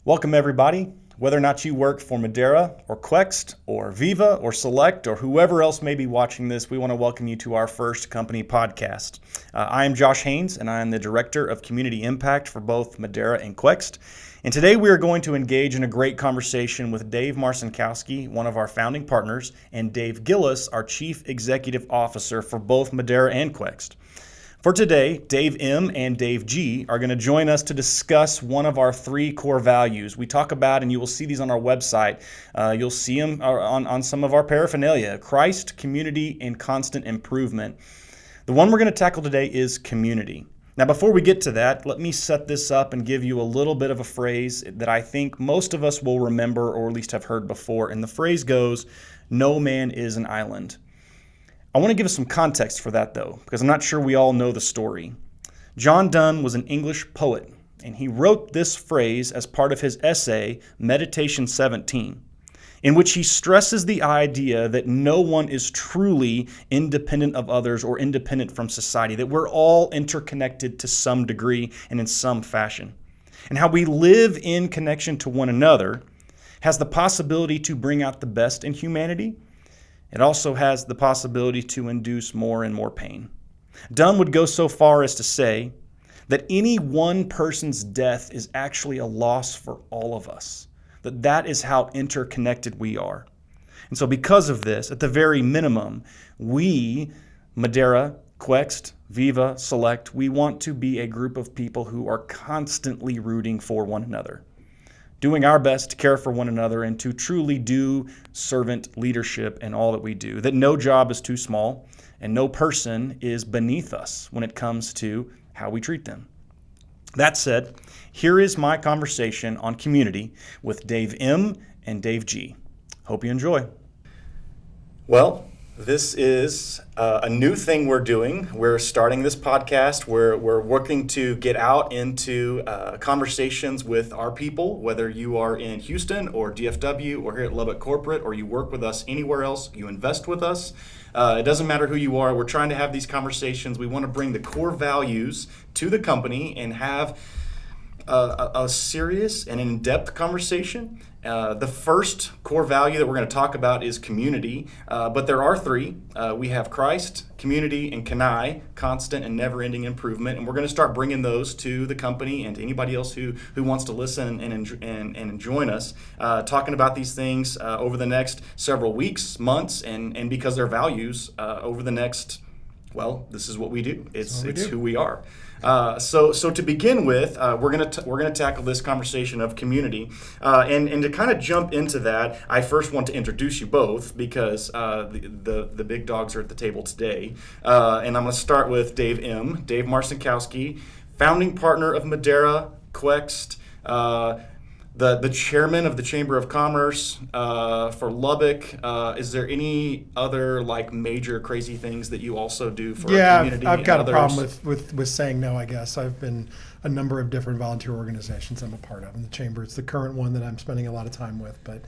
Welcome everybody. Whether or not you work for Madeira or Quext or Viva or Select or whoever else may be watching this, we want to welcome you to our first company podcast. I am Josh Haynes, and I am the Director of Community Impact for both Madeira and Quext. And today we are going to engage in a great conversation with Dave Marcinkowski, one of our founding partners, and Dave Gillis, our Chief Executive Officer for both Madeira and Quext. For today, Dave M. and Dave G. are going to join us to discuss one of our three core values. We talk about, and you will see these on our website, you'll see them on some of our paraphernalia: Christ, community, and constant improvement. The one we're going to tackle today is community. Now, before we get to that, let me set this up and give you a little bit of a phrase that I think most of us will remember or at least have heard before. And the phrase goes, "No man is an island." I want to give us some context for that, though, because I'm not sure we all know the story. John Donne was an English poet, and he wrote this phrase as part of his essay, Meditation 17, in which he stresses the idea that no one is truly independent of others or independent from society, that we're all interconnected to some degree and in some fashion. And how we live in connection to one another has the possibility to bring out the best in humanity. It also has the possibility to induce more and more pain. Donne would go so far as to say that any one person's death is actually a loss for all of us, that is how interconnected we are. And so because of this, at the very minimum, we, Madeira, Quext, Viva, Select, we want to be a group of people who are constantly rooting for one another, doing our best to care for one another and to truly do servant leadership in all that we do, that no job is too small and no person is beneath us when it comes to how we treat them. That said, here is my conversation on community with Dave M. and Dave G. Hope you enjoy. Well, this is a new thing we're doing. We're starting this podcast. We're working to get out into conversations with our people, whether you are in Houston or DFW or here at Lubbock Corporate, or you work with us anywhere else, you invest with us. It doesn't matter who you are. We're trying to have these conversations. We want to bring the core values to the company and have a serious and in-depth conversation. The first core value that we're going to talk about is community, but there are three. We have Christ, community, and Kanai, constant and never-ending improvement, and we're going to start bringing those to the company and to anybody else who wants to listen and join us, talking about these things over the next several weeks, months, and because they're values over the next, well, this is what we do. It's who we are. So to begin with, we're gonna tackle this conversation of community, and to kind of jump into that, I first want to introduce you both because the big dogs are at the table today, and I'm gonna start with Dave M. Dave Marcinkowski, founding partner of Madeira, Quext, the chairman of the Chamber of Commerce for Lubbock. Is there any other major crazy things that you also do for our community? I've got a problem with saying no, I guess. I've been a number of different volunteer organizations I'm a part of, and the Chamber is the current one that I'm spending a lot of time with, but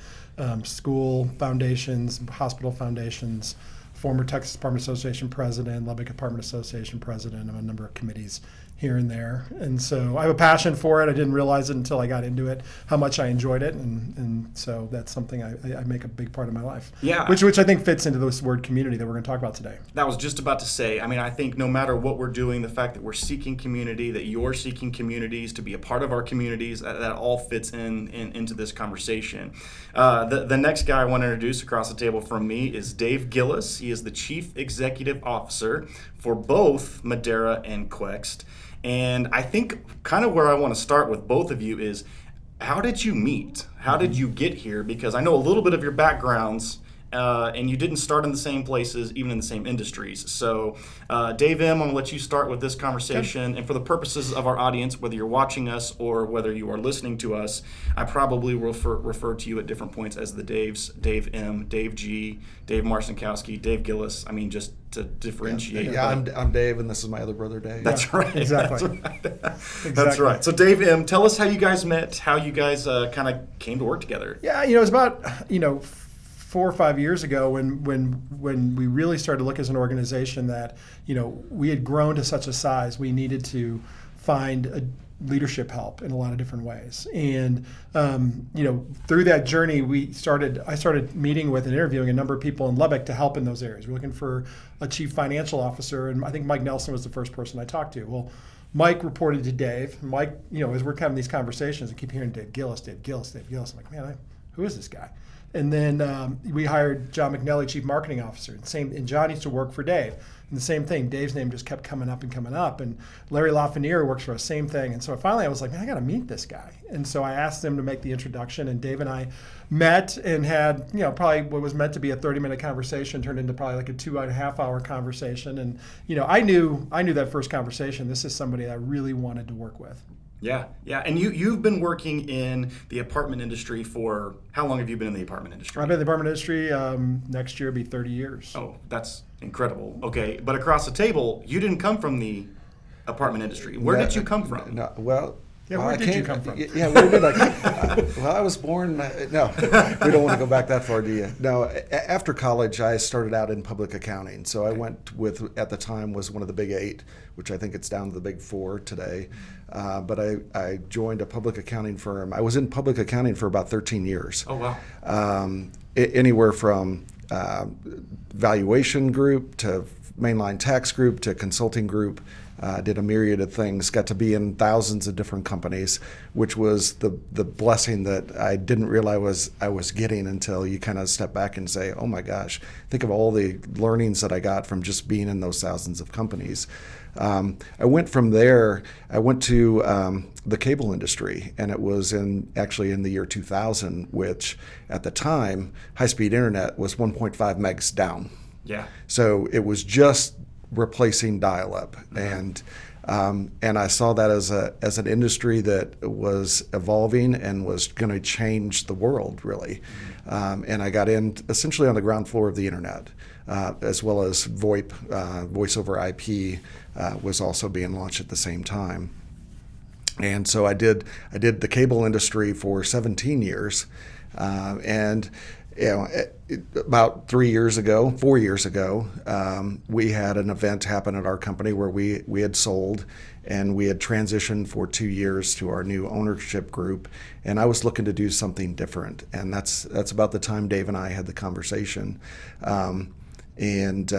school foundations, hospital foundations, former Texas Department Association president, Lubbock Department Association president of a number of committees here and there. And so I have a passion for it. I didn't realize it until I got into it, how much I enjoyed it. And so that's something I make a big part of my life. Yeah. Which I think fits into this word community that we're going to talk about today. That was just about to say, I think no matter what we're doing, the fact that we're seeking community, that you're seeking communities to be a part of our communities, that all fits into this conversation. The next guy I want to introduce across the table from me is Dave Gillis. He is the Chief Executive Officer for both Madeira and Quext. And I think kind of where I want to start with both of you is, how did you meet? How did you get here? Because I know a little bit of your backgrounds and you didn't start in the same places, even in the same industries. So, Dave M., I'm going to let you start with this conversation. Okay. And for the purposes of our audience, whether you're watching us or whether you are listening to us, I probably will refer to you at different points as the Daves: Dave M., Dave G., Dave Marcinkowski, Dave Gillis. I mean, just to differentiate. Yeah, I'm Dave, and this is my other brother, Dave. That's right. Exactly. That's right. So, Dave M., tell us how you guys met, how you guys kind of came to work together. Yeah, it was about 4 or 5 years ago when we really started to look as an organization that we had grown to such a size we needed to find leadership help in a lot of different ways. And through that journey, I started meeting with and interviewing a number of people in Lubbock to help in those areas. We're looking for a chief financial officer, and I think Mike Nelson was the first person I talked to. Well, Mike reported to Dave. Mike, as we're having these conversations, I keep hearing Dave Gillis. I'm like, man, who is this guy? And then we hired John McNally, Chief Marketing Officer. And John used to work for Dave. And the same thing, Dave's name just kept coming up. And Larry Lafreniere works for us, same thing. And so finally I was like, man, I got to meet this guy. And so I asked him to make the introduction, and Dave and I met and had, probably what was meant to be a 30-minute conversation turned into probably like a 2.5-hour conversation. And, I knew that first conversation, this is somebody I really wanted to work with. Yeah. And you've been working in the apartment industry for, how long have you been in the apartment industry? I've been in the apartment industry, next year will be 30 years. Oh, that's incredible. Okay, but across the table, you didn't come from the apartment industry. Where did you come from? Where did you come from? Yeah, where did I I was born, no, we don't want to go back that far, do you? No, after college, I started out in public accounting. So I went with, at the time, was one of the big 8, which I think it's down to the big 4 today. But I joined a public accounting firm. I was in public accounting for about 13 years. Oh, wow. Anywhere from valuation group to mainline tax group to consulting group. Did a myriad of things, got to be in thousands of different companies, which was the blessing that I didn't realize I was getting until you kind of step back and say, oh my gosh, think of all the learnings that I got from just being in those thousands of companies. I went from there, I went to the cable industry, and it was actually in the year 2000, which at the time, high-speed internet was 1.5 megs down. Yeah. So it was just replacing dial-up, and I saw that as an industry that was evolving and was going to change the world, really. And I got in essentially on the ground floor of the internet, as well as VoIP, voice over IP, was also being launched at the same time. And so I did the cable industry for 17 years, and about 4 years ago, we had an event happen at our company where we had sold, and we had transitioned for 2 years to our new ownership group, and I was looking to do something different, and that's about the time Dave and I had the conversation, and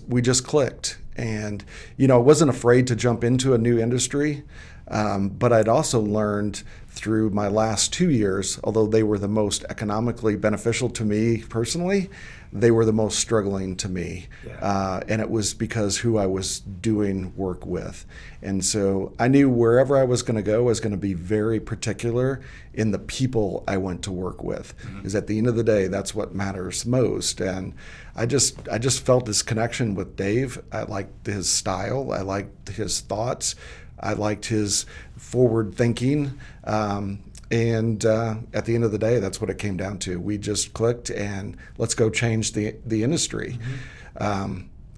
we just clicked, and I wasn't afraid to jump into a new industry, but I'd also learned through my last 2 years, although they were the most economically beneficial to me personally, they were the most struggling to me. Yeah. And it was because who I was doing work with. And so I knew wherever I was going to go, I was going to be very particular in the people I went to work with. Because at the end of the day, that's what matters most. And I just felt this connection with Dave. I liked his style. I liked his thoughts. I liked his forward thinking, and at the end of the day, that's what it came down to. We just clicked, and let's go change the industry.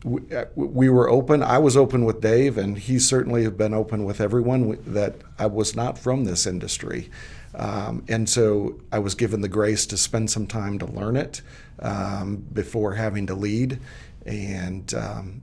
We were open. I was open with Dave, and he certainly have been open with everyone that I was not from this industry. And so I was given the grace to spend some time to learn it before having to lead, and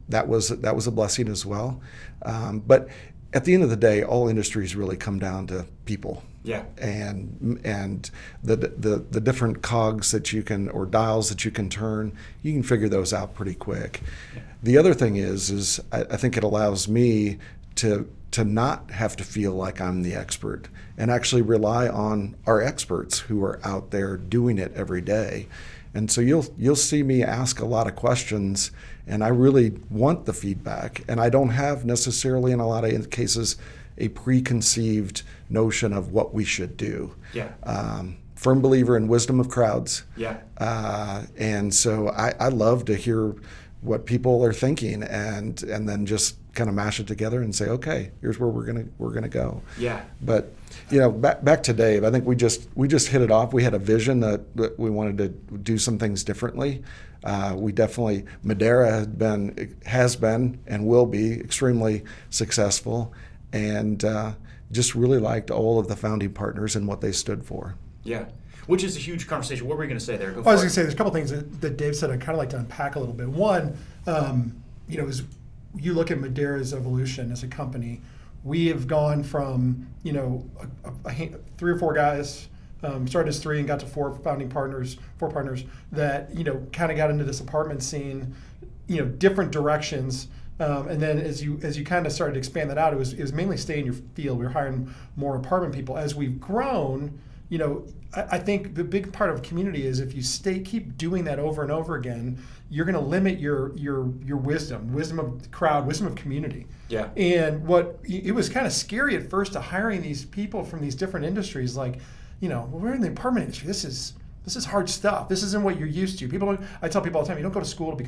that was a blessing as well. But at the end of the day, all industries really come down to people. Yeah. And the different cogs that you can, or dials that you can turn, you can figure those out pretty quick. Yeah. The other thing is I think it allows me to not have to feel like I'm the expert, and actually rely on our experts who are out there doing it every day. And so you'll see me ask a lot of questions, and I really want the feedback. And I don't have necessarily, in a lot of cases, a preconceived notion of what we should do. Yeah. firm believer in wisdom of crowds. Yeah. And so I love to hear what people are thinking and then just kind of mash it together and say, okay, here's where we're gonna go. Yeah. But back to Dave, I think we just hit it off. We had a vision that we wanted to do some things differently. We definitely, Madeira has been and will be extremely successful, and just really liked all of the founding partners and what they stood for. Yeah. Which is a huge conversation. What were you going to say there? Go I was for going it. to say there's a couple things that Dave said I'd kind of like to unpack a little bit. One, is you look at Madeira's evolution as a company, we have gone from, 3 or 4 guys, started as 3 and got to 4 partners that, kind of got into this apartment scene, different directions. And then as you kind of started to expand that out, it was mainly stay in your field. We were hiring more apartment people. As we've grown, I think the big part of community is if you keep doing that over and over again, you're going to limit your wisdom of the crowd, wisdom of community. Yeah. And it was kind of scary at first to hiring these people from these different industries. Like, we're in the apartment industry. This is hard stuff. This isn't what you're used to. I tell people all the time, you don't go to school to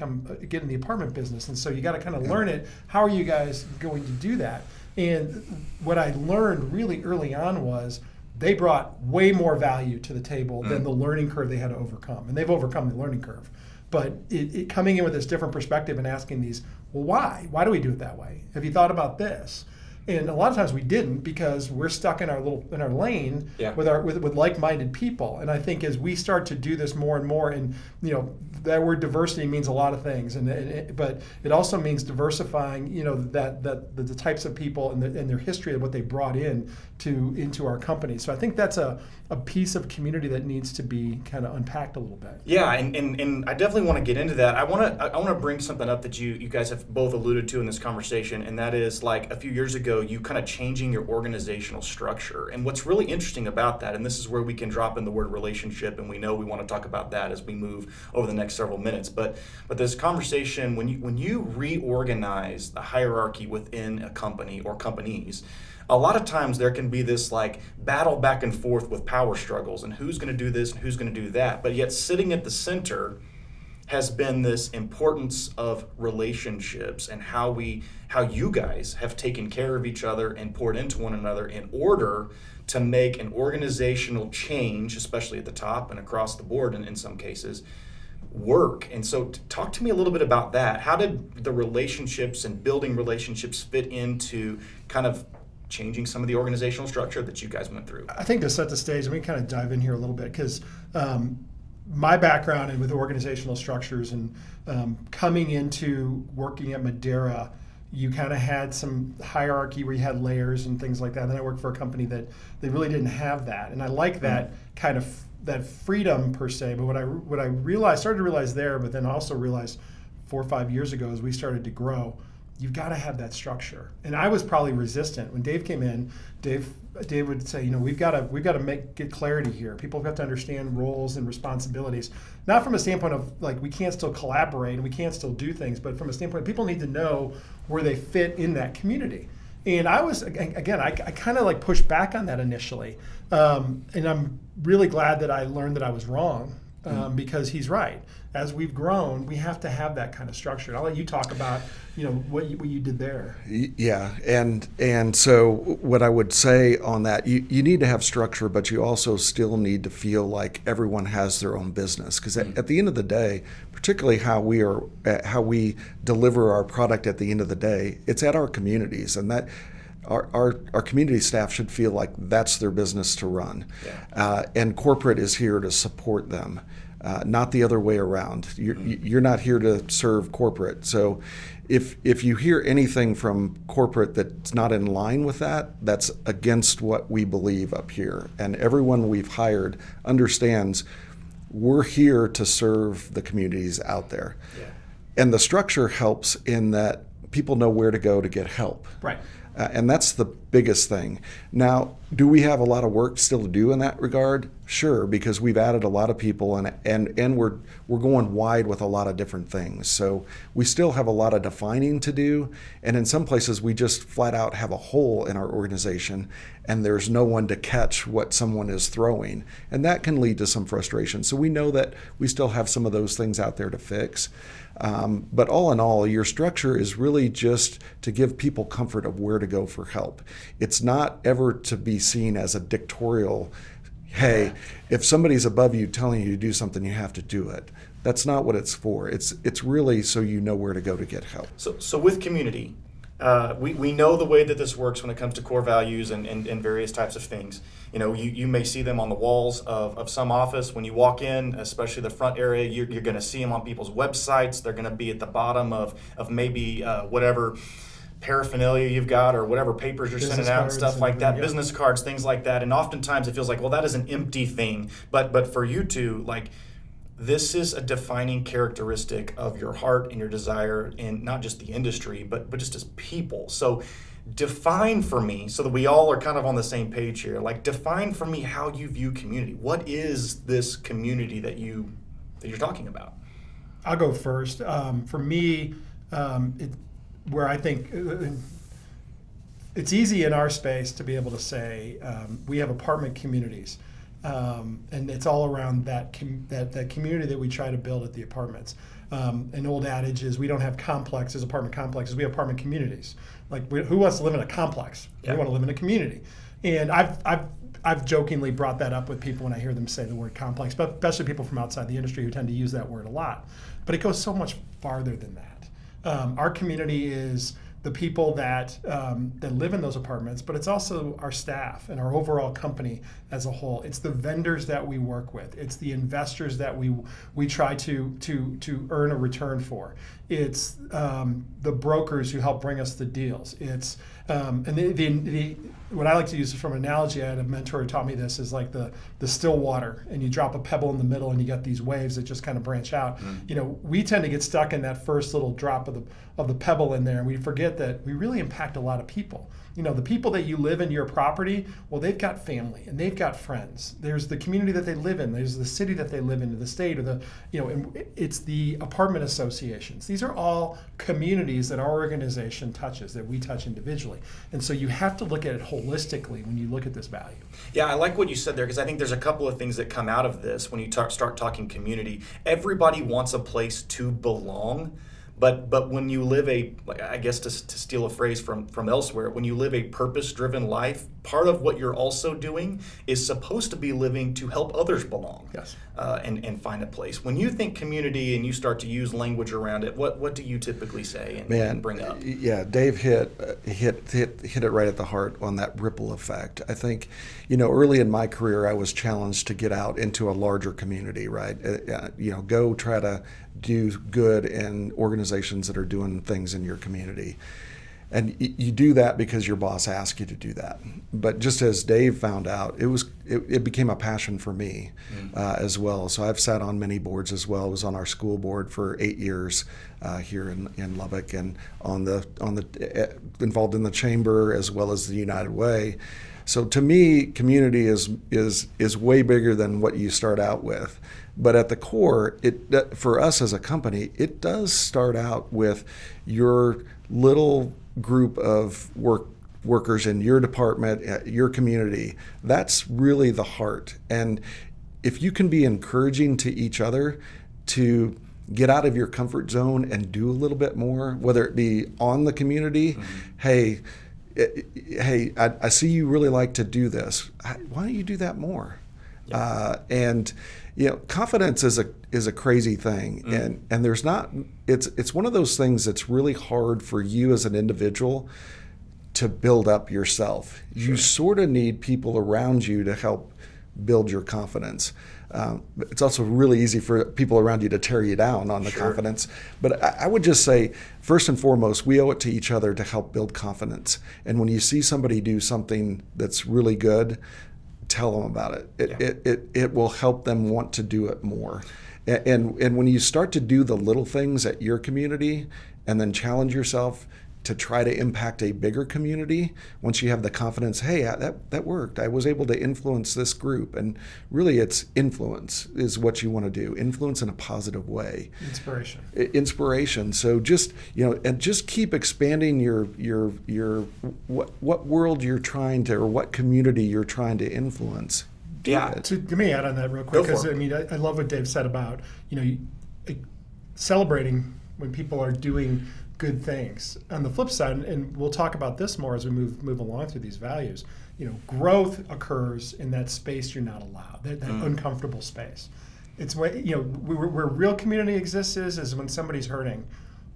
get in the apartment business, and so you got to kind of learn it. How are you guys going to do that? And what I learned really early on was they brought way more value to the table than the learning curve they had to overcome, and they've overcome the learning curve. But it coming in with this different perspective and asking these, well, why? Why do we do it that way? Have you thought about this? And a lot of times we didn't because we're stuck in our lane with like-minded people. And I think as we start to do this more and more, and that word diversity means a lot of things, but it also means diversifying, the types of people and their history of what they brought into our company. So I think that's a piece of community that needs to be kind of unpacked a little bit. Yeah, and I definitely want to get into that. I want to bring something up that you guys have both alluded to in this conversation, and that is like a few years ago, you kind of changing your organizational structure. And what's really interesting about that, and this is where we can drop in the word relationship, and we know we want to talk about that as we move over the next several minutes. But this conversation, when you reorganize the hierarchy within a company or companies, a lot of times there can be this like battle back and forth with power struggles and who's going to do this and who's going to do that. But yet sitting at the center has been this importance of relationships and how you guys have taken care of each other and poured into one another in order to make an organizational change, especially at the top and across the board and in some cases, work. And so talk to me a little bit about that. How did the relationships and building relationships fit into kind of changing some of the organizational structure that you guys went through? I think to set the stage, let me kind of dive in here a little bit because my background and with organizational structures and coming into working at Madeira, you kind of had some hierarchy where you had layers and things like that. And then I worked for a company that they really didn't have that, and I like that kind of that freedom per se. But what I started to realize there, but then also realized 4 or 5 years ago as we started to grow, you've got to have that structure. And I was probably resistant when Dave came in. Dave would say, we've got to get clarity here. People have to understand roles and responsibilities, not from a standpoint of like we can't still collaborate and we can't still do things, but from a standpoint people need to know where they fit in that community. And I was again, I kind of like pushed back on that initially, and I'm really glad that I learned that I was wrong. Because he's right. As we've grown, we have to have that kind of structure. And I'll let you talk about, what you did there. Yeah, and so what I would say on that, you need to have structure, but you also still need to feel like everyone has their own business. Because at the end of the day, particularly how we deliver our product at the end of the day, it's at our communities, and that. Our community staff should feel like that's their business to run. Yeah. And corporate is here to support them, not the other way around. You're not here to serve corporate. So if you hear anything from corporate that's not in line with that, that's against what we believe up here. And everyone we've hired understands we're here to serve the communities out there. Yeah. And the structure helps in that people know where to go to get help. Right. And that's the biggest thing. Now, do we have a lot of work still to do in that regard? Sure, because we've added a lot of people and we're going wide with a lot of different things. So we still have a lot of defining to do, and in some places we just flat out have a hole in our organization and there's no one to catch what someone is throwing, and that can lead to some frustration. So we know that we still have some of those things out there to fix. But all in all, your structure is really just to give people comfort of where to go for help. It's not ever to be seen as a dictatorial, hey, if somebody's above you telling you to do something, you have to do it. That's not what it's for. It's really so you know where to go to get help. So with community, we know the way that this works when it comes to core values and various types of things. You may see them on the walls of some office. When you walk in, especially the front area, you're going to see them on people's websites. They're going to be at the bottom of maybe whatever paraphernalia you've got or whatever papers you're sending out and stuff like that, business cards, things like that. And oftentimes it feels like, well, that is an empty thing. But for you two, like, this is a defining characteristic of your heart and your desire in not just the industry, but just as people. So define for me, so that we all are kind of on the same page here, like define for me how you view community. What is this community that you're talking about? I'll go first. For me, where I think it's easy in our space to be able to say we have apartment communities. And it's all around that community that we try to build at the apartments. An old adage is we don't have complexes, apartment complexes, we have apartment communities. Like, who wants to live in a complex? Yeah. We want to live in a community. And I've jokingly brought that up with people when I hear them say the word complex, but especially people from outside the industry who tend to use that word a lot. But it goes so much farther than that. Our community is the people that live in those apartments, but it's also our staff and our overall company as a whole. It's the vendors that we work with. It's the investors that we try to earn a return for. It's the brokers who help bring us the deals. It's and what I like to use from an analogy, I had a mentor who taught me this, is like the still water, and you drop a pebble in the middle and you get these waves that just kind of branch out. We tend to get stuck in that first little drop of the pebble in there, and we forget that we really impact a lot of people. The people that you live in your property, well, they've got family and they've got friends. There's the community that they live in. There's the city that they live in, the state, or and it's the apartment associations. These are all communities that our organization touches, that we touch individually. And so you have to look at it holistically when you look at this value. Yeah, I like what you said there, because I think there's a couple of things that come out of this when you start talking community. Everybody wants a place to belong. But when you live I guess to steal a phrase from elsewhere, when you live a purpose-driven life, part of what you're also doing is supposed to be living to help others belong. Yes. And find a place. When you think community and you start to use language around it, what do you typically say and bring up? Yeah, Dave hit it right at the heart on that ripple effect. I think, early in my career, I was challenged to get out into a larger community, right? Go try to do good in organizations that are doing things in your community. And you do that because your boss asked you to do that. But just as Dave found out, it became a passion for me as well. So I've sat on many boards as well. I was on our school board for 8 years here in Lubbock, and involved in the chamber as well as the United Way. So to me, community is way bigger than what you start out with. But at the core, for us as a company, it does start out with your little group of workers in your department, your community. That's really the heart. And if you can be encouraging to each other to get out of your comfort zone and do a little bit more, whether it be on the community, hey, I see you really like to do this. Why don't you do that more? Yeah. And confidence is a crazy thing, and there's not. It's one of those things that's really hard for you as an individual to build up yourself. Sure. You sort of need people around you to help build your confidence. It's also really easy for people around you to tear you down on the confidence. But I would just say, first and foremost, we owe it to each other to help build confidence. And when you see somebody do something that's really good, tell them about it. It will help them want to do it more. And when you start to do the little things at your community and then challenge yourself, to try to impact a bigger community, once you have the confidence, hey, that worked. I was able to influence this group. And really, it's influence is what you want to do. Influence in a positive way. Inspiration. So just, and just keep expanding your what world you're trying to, or what community you're trying to influence. Let me add on that real quick, because I love what Dave said about celebrating when people are doing good things. On the flip side, and we'll talk about this more as we move along through these values, growth occurs in that space you're not allowed, that uncomfortable space. It's where real community exists is when somebody's hurting,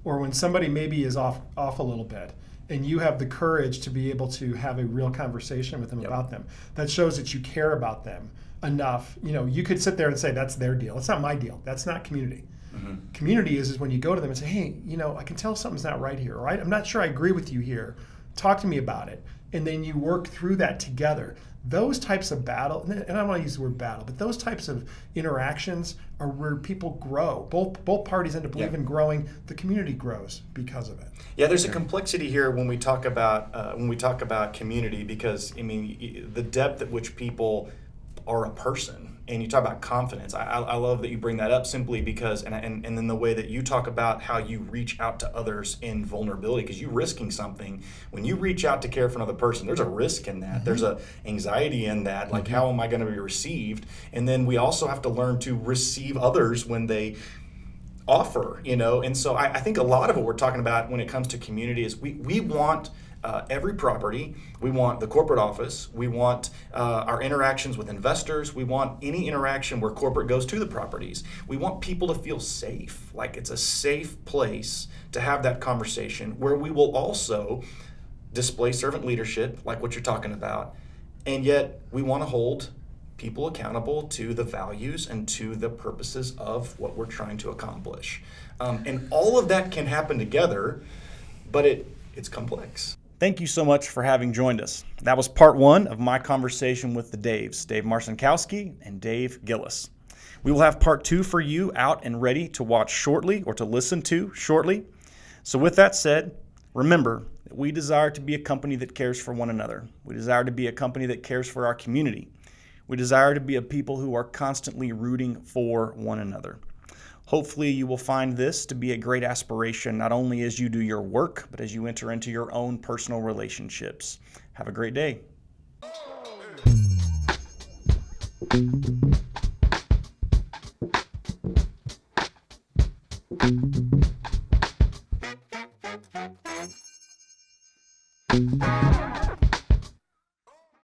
or when somebody maybe is off a little bit, and you have the courage to be able to have a real conversation with them about them. That shows that you care about them enough. You could sit there and say, that's their deal. It's not my deal. That's not community. Mm-hmm. Community is when you go to them and say, hey, I can tell something's not right here, or I'm not sure I agree with you here. Talk to me about it. And then you work through that together. Those types of battle, and I don't want to use the word battle, but those types of interactions are where people grow. Both parties end up believe in growing. The community grows because of it. Yeah, there's a complexity here when we talk about community, because the depth at which people are a person. And you talk about confidence. I love that you bring that up, simply because, and then the way that you talk about how you reach out to others in vulnerability, because you're risking something. When you reach out to care for another person, there's a risk in that. Mm-hmm. There's a anxiety in that, like, how am I going to be received? And then we also have to learn to receive others when they offer, And so I think a lot of what we're talking about when it comes to community is we want every property. We want the corporate office. We want our interactions with investors. We want any interaction where corporate goes to the properties. We want people to feel safe, like it's a safe place to have that conversation, where we will also display servant leadership, like what you're talking about. And yet we want to hold people accountable to the values and to the purposes of what we're trying to accomplish. And all of that can happen together, but it's complex. Thank you so much for having joined us. That was part one of my conversation with the Daves, Dave Marcinkowski and Dave Gillis. We will have part two for you out and ready to watch shortly, or to listen to shortly. So with that said, remember that we desire to be a company that cares for one another. We desire to be a company that cares for our community. We desire to be a people who are constantly rooting for one another. Hopefully you will find this to be a great aspiration, not only as you do your work, but as you enter into your own personal relationships. Have a great day.